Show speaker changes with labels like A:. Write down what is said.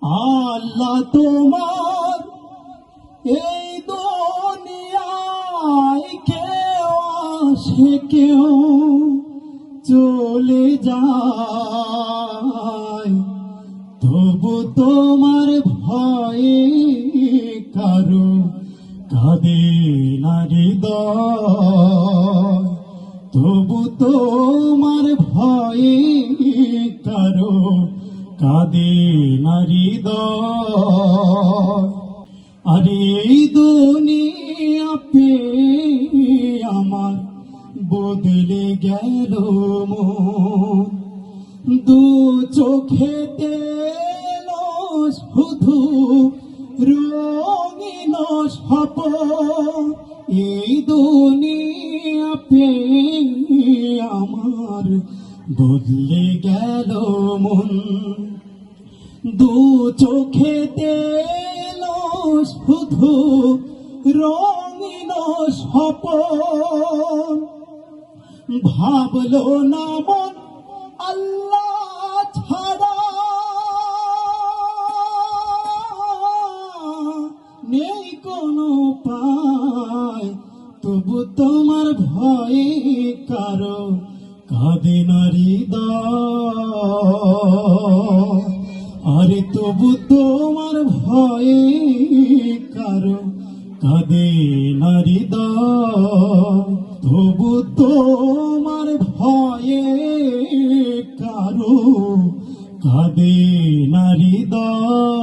A: আল্লাহ তোমার এই দুনিয়ায় কেউ আসে কেউ চলে যায়, তবু তোমার ভয়ে কারো কাঁদে না হৃদয়, তবু তোমার ভয়ে কারো কাঁদে না হৃদয়। আরে এই দুনিয়া পেয়ে আমার বদলে গেল মন, দু চোখেতে এলো শুধু রঙিন স্বপ্ন। এই দুনিয়া পেয়ে আমার বদলে গেল মন, দু চোখেতে এলো শুধু রঙিন স্বপ্ন। ভাবলো না মন আল্লাহ ছাড়া নেই কোনো উপায়, তবু তোমার ভয়ে কারো কাঁদে না হৃদয়। আরে তবু তোমার ভয়ে কারো কাঁদে না হৃদয়, তবু তোমার ভয়ে কারো কাঁদে না হৃদয়।